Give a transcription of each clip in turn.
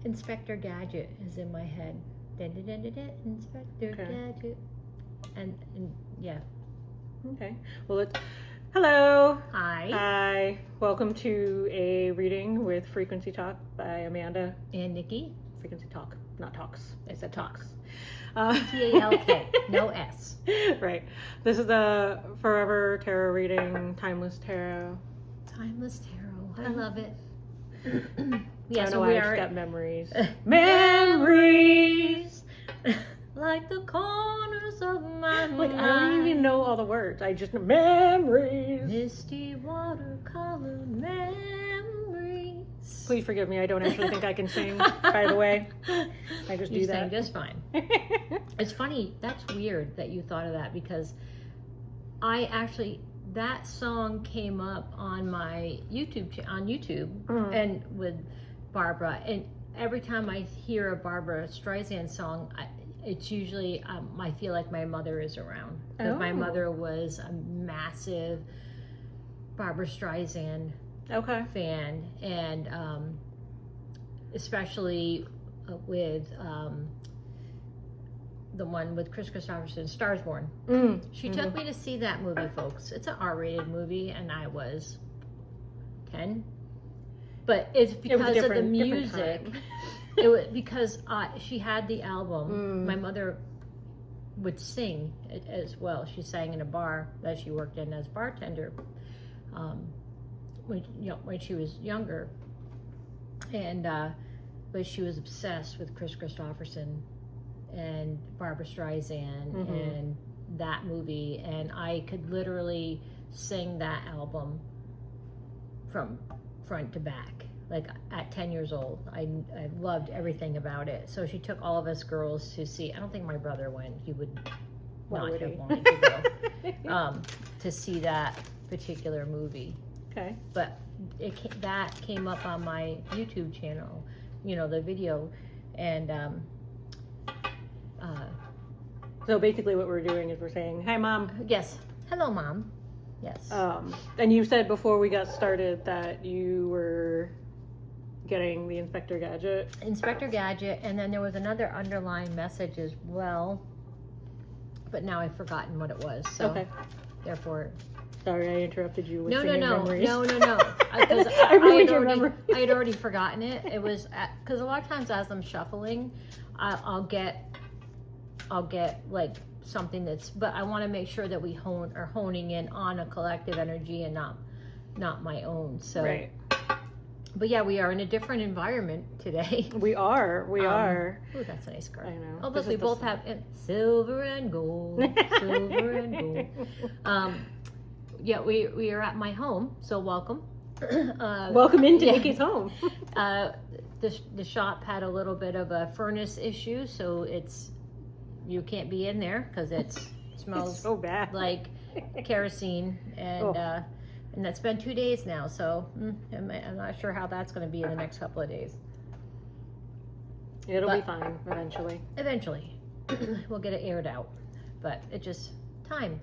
Inspector Gadget is in my head. Inspector Gadget. And yeah. Okay. Well, hello. Hi. Hi. Welcome to a reading with Frequency Talk by Amanda. And Nikki. Frequency Talk, not Talks. It's a Talks. T-A-L-K, no S. Right. This is a Forever Tarot reading, Timeless Tarot. Timeless Tarot. I love it. Yeah, so we are. Got memories. Memories! Like the corners of my mind. Like, I don't even know all the words. I just know memories. Misty watercolor memories. Please forgive me. I don't actually think I can sing, by the way. I just do that. You sang just fine. It's funny. That's weird that you thought of that because that song came up on my YouTube, and with Barbara. And every time I hear a Barbara Streisand song, it's usually, I feel like my mother is around. Because my mother was a massive Barbara Streisand fan. And especially with the one with Kris Kristofferson, Stars Born. She took me to see that movie, folks. It's an R-rated movie, and I was 10. But it's because of the music. It was because she had the album. My mother would sing it as well. She sang in a bar that she worked in as bartender when she was younger, and but she was obsessed with Kris Kristofferson and Barbara Streisand and that movie, and I could literally sing that album from front to back. Like at 10 years old, I loved everything about it. So she took all of us girls to see. I don't think my brother went. He would not have wanted to go to see that particular movie. Okay. But that came up on my YouTube channel, the video, and so basically what we're doing is we're saying, "Hi, Mom." Yes. Hello, Mom. Yes. And you said before we got started that you were getting the Inspector Gadget. Inspector Gadget, and then there was another underlying message as well, but now I've forgotten what it was. So therefore, sorry, I interrupted you with no. memories. No. Because I had already forgotten it. It was because a lot of times as I'm shuffling, I'll get like something but I want to make sure that we are honing in on a collective energy and not my own. So. Right. But yeah, we are in a different environment today. We are. Oh, that's a nice card. I know. Oh, look, we both have silver and gold. Silver and gold. Yeah, we are at my home, so welcome. Welcome into Nikki's home. The shop had a little bit of a furnace issue, so you can't be in there because it smells so bad, like kerosene, and and that's been 2 days now, so I'm not sure how that's going to be in the next couple of days. It'll be fine eventually. Eventually, we'll get it aired out, but it just time.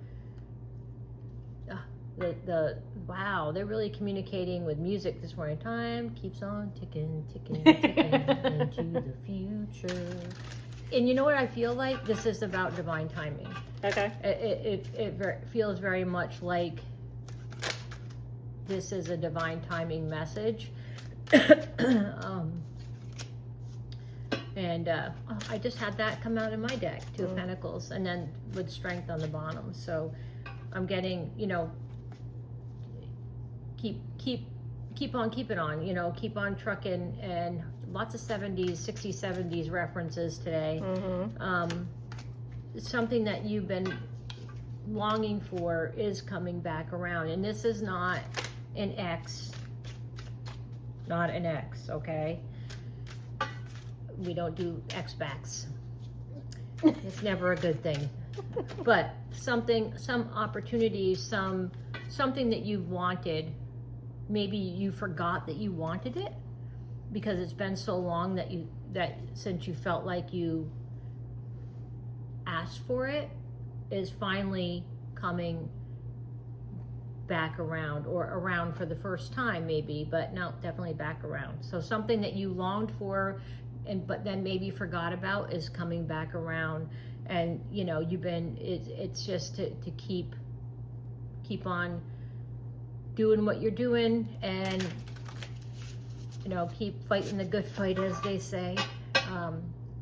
Wow, they're really communicating with music this morning. Time keeps on ticking into the future. And you know what I feel like? This is about divine timing. Okay. It feels very much like this is a divine timing message. I just had that come out in my deck, Two of Pentacles, and then with Strength on the bottom. So I'm getting, keep on keeping on, keep on trucking, and lots of 70s, 60s, 70s references today. Something that you've been longing for is coming back around, and this is not an X, okay? We don't do X backs. It's never a good thing. But some opportunities, something that you've wanted, maybe you forgot that you wanted it because it's been so long that since you felt like you asked for it, is finally coming back around, or around for the first time maybe, but no, definitely back around. So something that you longed for but then maybe forgot about is coming back around. And you know, it's just to keep on doing what you're doing, and you know, keep fighting the good fight, as they say.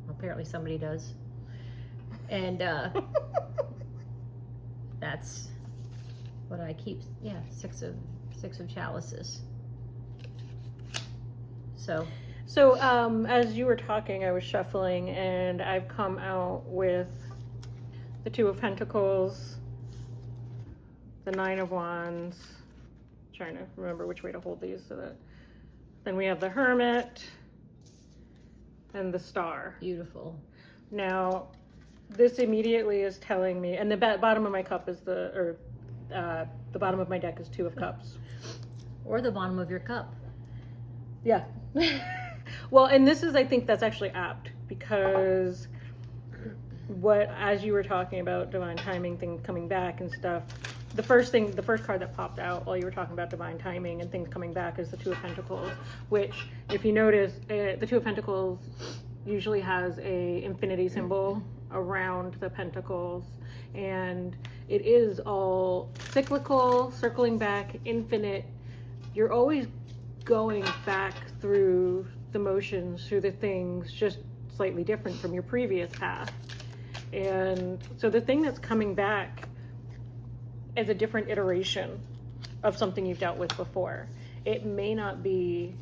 Apparently somebody does. And that's what I keep. Yeah, six of chalices. So as you were talking, I was shuffling, and I've come out with the Two of Pentacles, the Nine of Wands. Trying to remember which way to hold these, so that then we have the Hermit and the Star. beautiful. Now, this immediately is telling me, and the bottom of my cup is the bottom of my deck is Two of Cups. Or the bottom of your cup. Yeah. Well, and this is, I think that's actually apt, because as you were talking about divine timing, things coming back and stuff, the first card that popped out while you were talking about divine timing and things coming back is the Two of Pentacles, which, if you notice, the Two of Pentacles usually has a infinity symbol around the pentacles, and it is all cyclical, circling back, infinite. You're always going back through the motions, through the things, just slightly different from your previous path. And so the thing that's coming back is a different iteration of something you've dealt with before. It may not be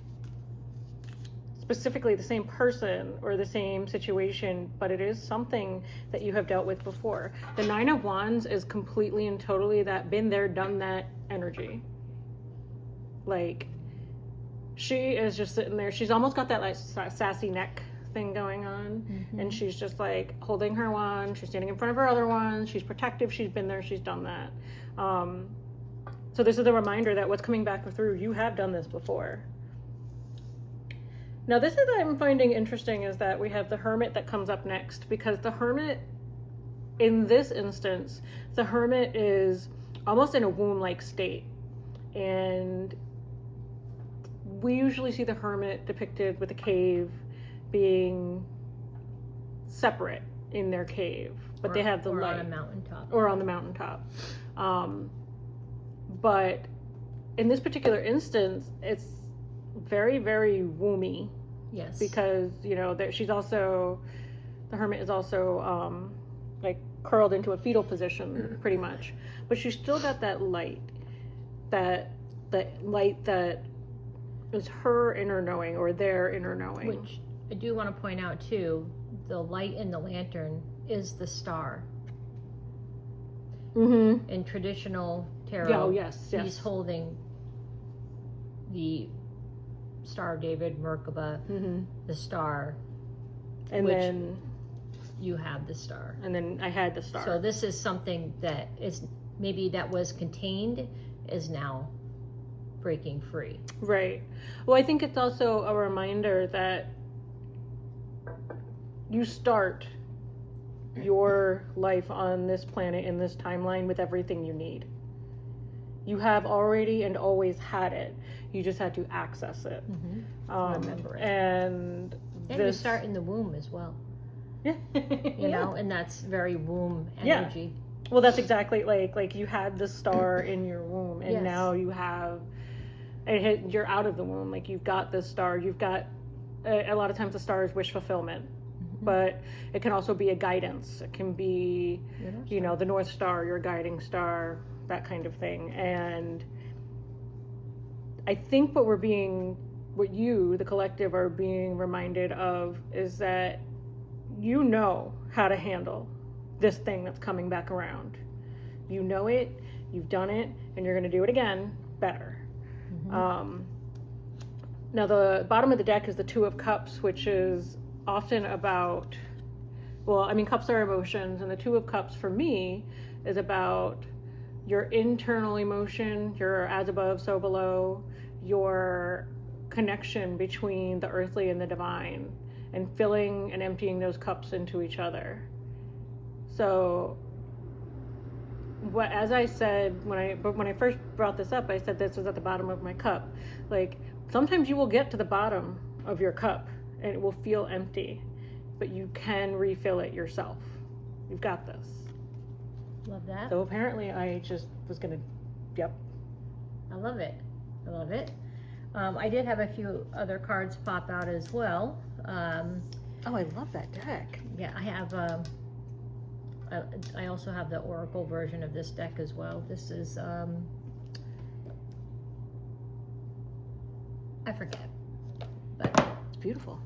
specifically the same person or the same situation, but it is something that you have dealt with before. The Nine of Wands is completely and totally that been there, done that energy. Like, she is just sitting there. She's almost got that like sassy neck thing going on, and she's just like holding her wand. She's standing in front of her other wand. She's protective. She's been there. She's done that. So this is a reminder that what's coming back through, you have done this before. Now, this is what I'm finding interesting, is that we have the Hermit that comes up next, because the Hermit, in this instance, the Hermit is almost in a womb-like state, and we usually see the Hermit depicted with a cave being separate in their cave, but they have the light. Or on a mountaintop. Or on the mountaintop. But in this particular instance, it's very, very womby. Yes. Because, you know, she's also, the Hermit is also like curled into a fetal position, pretty much. But she's still got that light, that light that is her inner knowing, or their inner knowing. Which I do want to point out too, the light in the lantern is the star. Mm-hmm. In traditional tarot, yes. he's holding the Star of David, Merkaba, the star, and then you have the star. And then I had the star. So this is something that is maybe that was contained, is now breaking free. Right. Well, I think it's also a reminder that you start your life on this planet, in this timeline, with everything you need. You have already and always had it. You just had to access it. Remember it. And you start in the womb as well. Yeah. You know, and that's very womb energy. Yeah. Well, that's exactly like you had the star in your womb, and now you have you're out of the womb. Like, you've got this star. You've got a lot of times the star is wish fulfillment. But it can also be a guidance. It can be, you know, the North Star, your guiding star, that kind of thing. And I think what you, the collective, are being reminded of is that you know how to handle this thing that's coming back around. You know it, you've done it, and you're going to do it again better. Now, the bottom of the deck is the Two of Cups, which is often about, well, I mean, cups are emotions, and the Two of Cups for me is about your internal emotion, your as above, so below, your connection between the earthly and the divine, and filling and emptying those cups into each other. So, as I said, when I first brought this up, I said this was at the bottom of my cup. Like, sometimes you will get to the bottom of your cup, and it will feel empty, but you can refill it yourself. You've got this. Love that. So apparently I just was gonna, yep. I love it. I love it. I did have a few other cards pop out as well. Oh, I love that deck. Yeah, I have. I also have the Oracle version of this deck as well. This is I forget, but It's beautiful.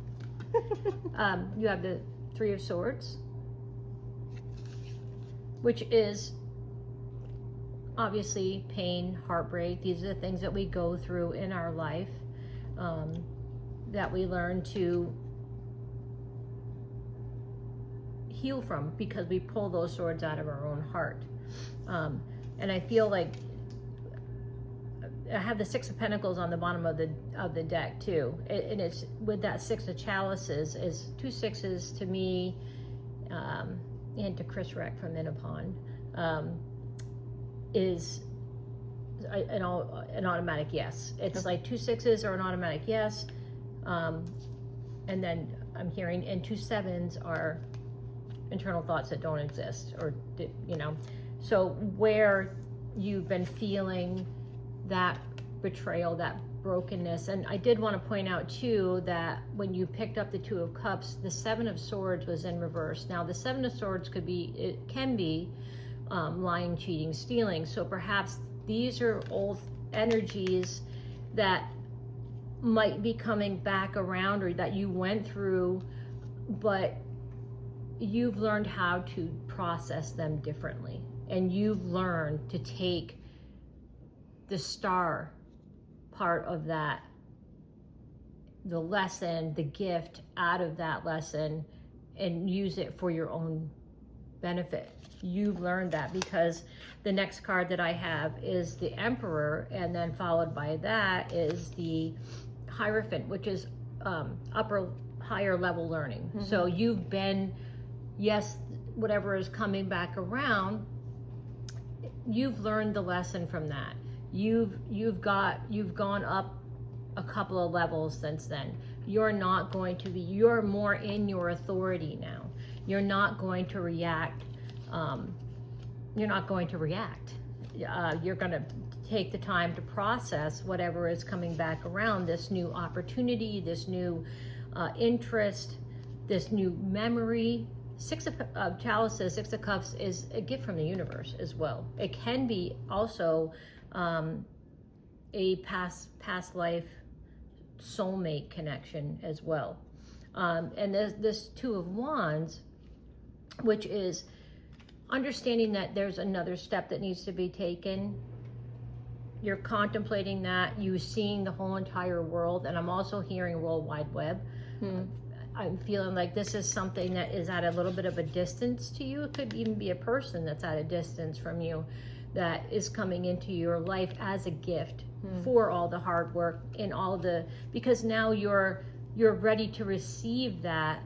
you have the Three of Swords, which is obviously pain, heartbreak. These are the things that we go through in our life, that we learn to heal from, because we pull those swords out of our own heart. And I feel like I have the Six of Pentacles on the bottom of the deck too, and it's with that Six of Chalices is 2 sixes to me, and to Chris Reck from Inapon, is an automatic yes. It's like 2 sixes are an automatic yes, and then I'm hearing, and 2 sevens are internal thoughts that don't exist, or so where you've been feeling that betrayal, that brokenness. And I did want to point out too that when you picked up the Two of Cups, the Seven of Swords was in reverse. Now the Seven of Swords can be lying, cheating, stealing. So perhaps these are old energies that might be coming back around, or that you went through, but you've learned how to process them differently. And you've learned to take the star part of that, the lesson, the gift out of that lesson, and use it for your own benefit. You've learned that, because the next card that I have is the Emperor, and then followed by that is the Hierophant, which is higher level learning. Mm-hmm. So you've been, yes, whatever is coming back around, you've learned the lesson from that. You've gone up a couple of levels since then. You're more in your authority now. You're not going to react. You're going to take the time to process whatever is coming back around, this new opportunity, this new interest, this new memory. Six of Chalices, Six of Cups is a gift from the universe as well. It can be also a past life soulmate connection as well. And there's this Two of Wands, which is understanding that there's another step that needs to be taken. You're contemplating that, you seeing the whole entire world, and I'm also hearing World Wide Web. I'm feeling like this is something that is at a little bit of a distance to you. It could even be a person that's at a distance from you that is coming into your life as a gift for all the hard work and all the, because now you're ready to receive that,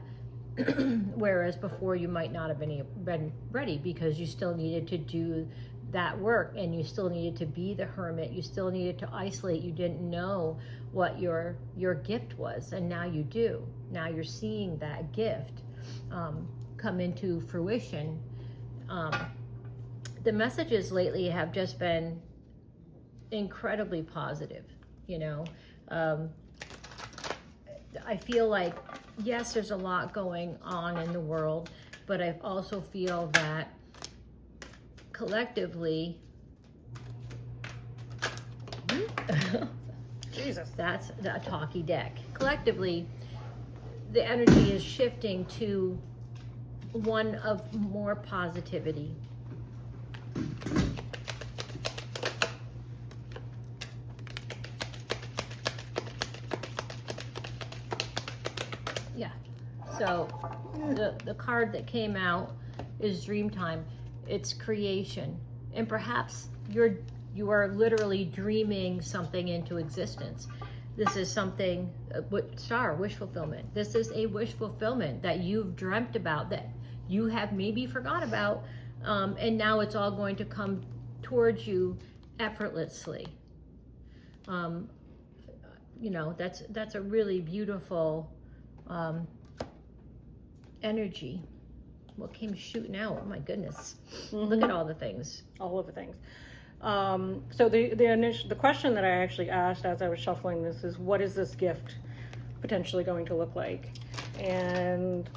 whereas before you might not have been ready, because you still needed to do that work, and you still needed to be the hermit, you still needed to isolate, you didn't know what your gift was, and now you do. Now you're seeing that gift come into fruition. The messages lately have just been incredibly positive, I feel like, yes, there's a lot going on in the world, but I also feel that collectively, Jesus, that's a talky deck. Collectively, the energy is shifting to one of more positivity. Yeah. So the card that came out is Dreamtime. It's creation, and perhaps you are literally dreaming something into existence. This is something, wish fulfillment. This is a wish fulfillment that you've dreamt about, that you have maybe forgot about, and now it's all going to come towards you effortlessly. That's a really beautiful energy. What came shooting out? Oh my goodness. Mm-hmm. Look at all the things. All of the things. So the question that I actually asked as I was shuffling this is, what is this gift potentially going to look like? And,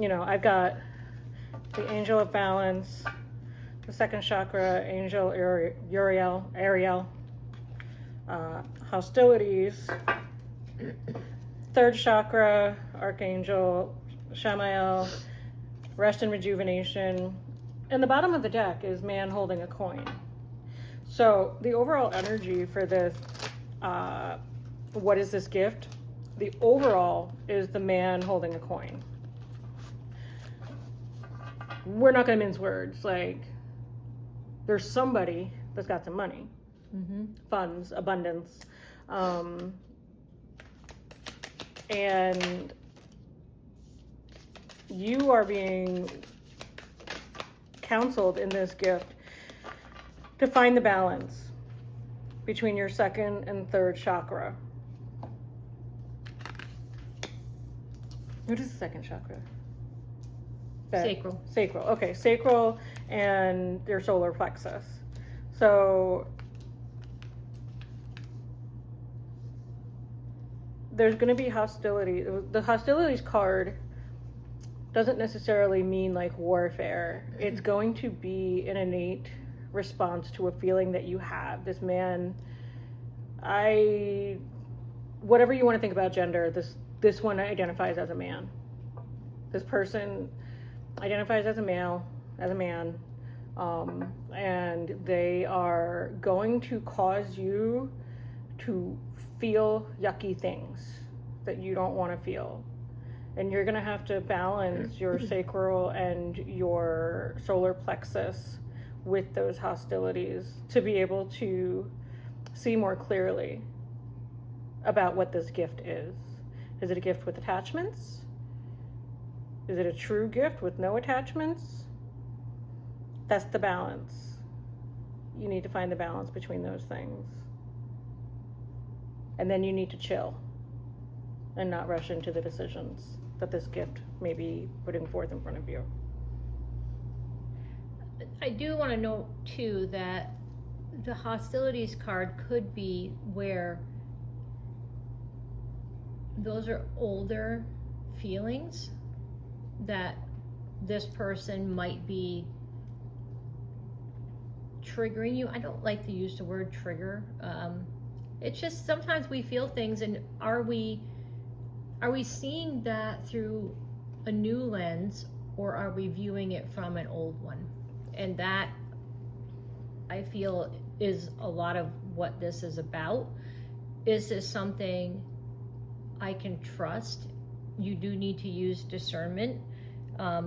you know, I've got the Angel of Balance, the second chakra, Angel Ariel, hostilities, third chakra, Archangel Shamael, rest and rejuvenation. And the bottom of the deck is man holding a coin. So the overall energy for this, what is this gift? The overall is the man holding a coin. We're not going to mince words. Like, there's somebody that's got some money, funds, abundance, and you are being counseled in this gift to find the balance between your second and third chakra. What is the second chakra? Sacral. Sacral. Okay, sacral and your solar plexus. So there's going to be hostility. The hostilities card doesn't necessarily mean like warfare. It's going to be an innate response to a feeling that you have. This man, whatever you want to think about gender, this one identifies as a man. This person identifies as a male, as a man, and they are going to cause you to feel yucky things that you don't want to feel. And you're going to have to balance your sacral and your solar plexus with those hostilities to be able to see more clearly about what this gift is. Is it a gift with attachments? Is it a true gift with no attachments? That's the balance. You need to find the balance between those things. And then you need to chill and not rush into the decisions that this gift may be putting forth in front of you. I do want to note too that the hostilities card could be where those are older feelings that this person might be triggering you. I don't like to use the word trigger. It's just sometimes we feel things, and are we seeing that through a new lens, or are we viewing it from an old one? And that, I feel, is a lot of what this is about. Is this something I can trust? You do need to use discernment. I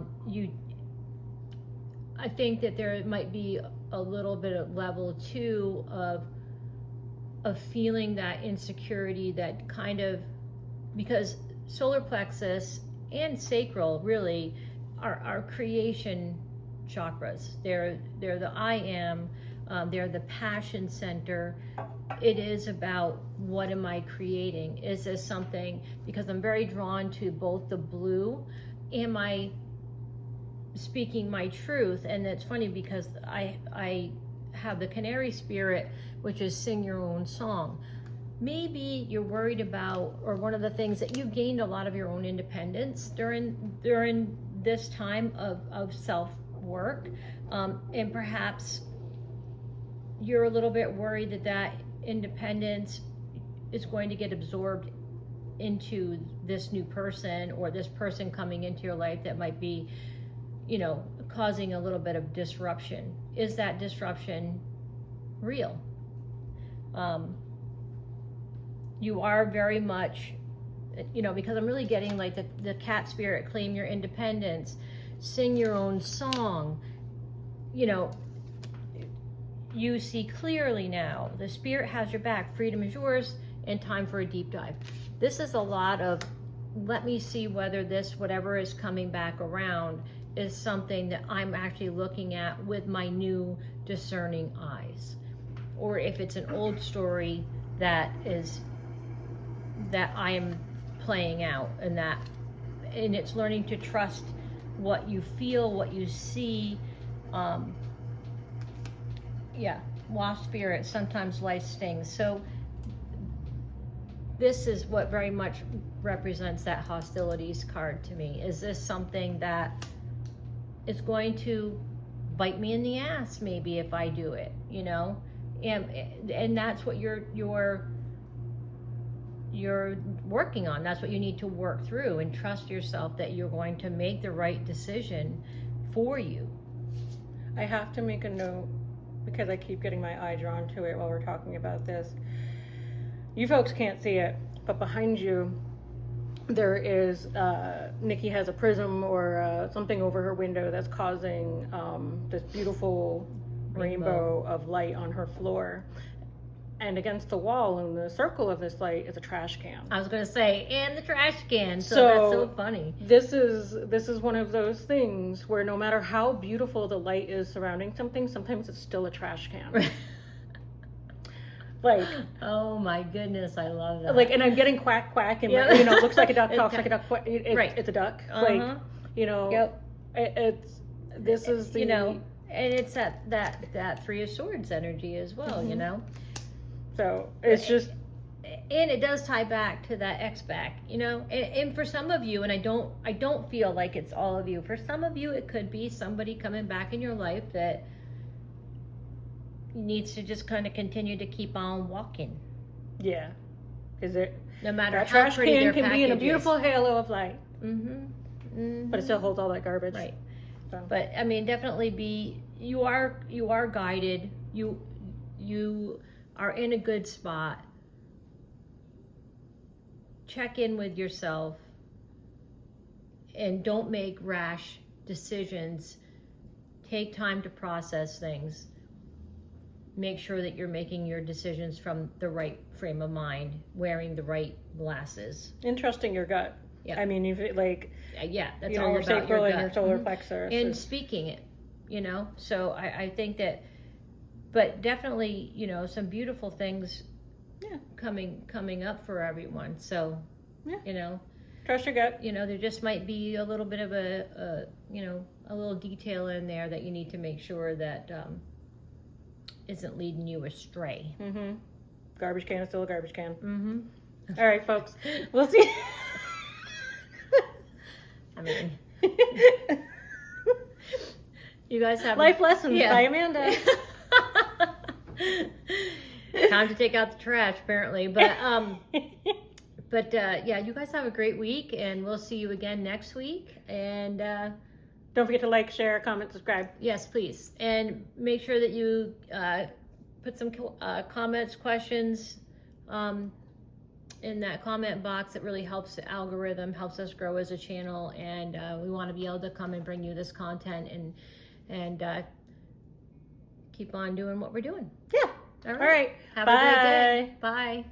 think that there might be a little bit of level two of feeling that insecurity, that kind of, because solar plexus and sacral really are creation chakras. They're the I am, they're the passion center. It is about, what am I creating? Is this something, because I'm very drawn to both the blue, am I speaking my truth? And it's funny because I have the canary spirit, which is sing your own song. Maybe you're worried about, or one of the things that you gained a lot of your own independence during this time of self-work, and perhaps you're a little bit worried that independence is going to get absorbed into this new person, or this person coming into your life that might be, causing a little bit of disruption. Is that disruption real? You are very much, because I'm really getting like the cat spirit, claim your independence, sing your own song. You see clearly now, the spirit has your back, freedom is yours, and time for a deep dive. This is a lot of, let me see whether this, whatever is coming back around, is something that I'm actually looking at with my new discerning eyes. Or if it's an old story that I am playing out, and it's learning to trust what you feel, what you see. Lost spirit, sometimes life stings. So this is what very much represents that hostilities card to me. Is this something that is going to bite me in the ass maybe if I do it, you know? And that's what you're working on. That's what you need to work through, and trust yourself that you're going to make the right decision for you. I have to make a note, because I keep getting my eye drawn to it while we're talking about this. You folks can't see it, but behind you there is, Nikki has a prism or something over her window that's causing this beautiful rainbow of light on her floor. And against the wall in the circle of this light is a trash can. I was going to say, and the trash can. So that's so funny. This is one of those things where no matter how beautiful the light is surrounding something, sometimes it's still a trash can. Like, oh my goodness, I love that. Like, and I'm getting quack quack, and Yeah. my, looks like a duck, talks like a duck. It's a duck. Like, Yep. This is the, and it's that Three of Swords energy as well, So it's just, and it does tie back to that X-back, and for some of you, and I don't feel like it's all of you. For some of you, it could be somebody coming back in your life that needs to just kind of continue to keep on walking. Yeah. Is it? No matter that how trash pretty can their can be in a package beautiful is. halo of light, Mm-hmm. but it still holds all that garbage. Right. So. But I mean, definitely you are guided. You are in a good spot. Check in with yourself and don't make rash decisions. Take time to process things. Make sure that you're making your decisions from the right frame of mind, wearing the right glasses. And trusting your gut. Yeah. I mean, you've like, that's all your about sacral your and gut. your solar plexus. And speaking it, so I think that, but definitely, some beautiful things coming up for everyone. So, trust your gut. there just might be a little bit of a little detail in there that you need to make sure that isn't leading you astray. Garbage can is still a garbage can. All right, folks. We'll see. I mean, you guys have Life Lessons by Amanda. Time to take out the trash, apparently. But you guys have a great week, and we'll see you again next week. And don't forget to like, share, comment, subscribe. Yes, please. And make sure that you put some comments, questions in that comment box. It really helps the algorithm, helps us grow as a channel, and we want to be able to come and bring you this content and keep on doing what we're doing. Yeah. All right. All right. Have Bye. a great day. Bye.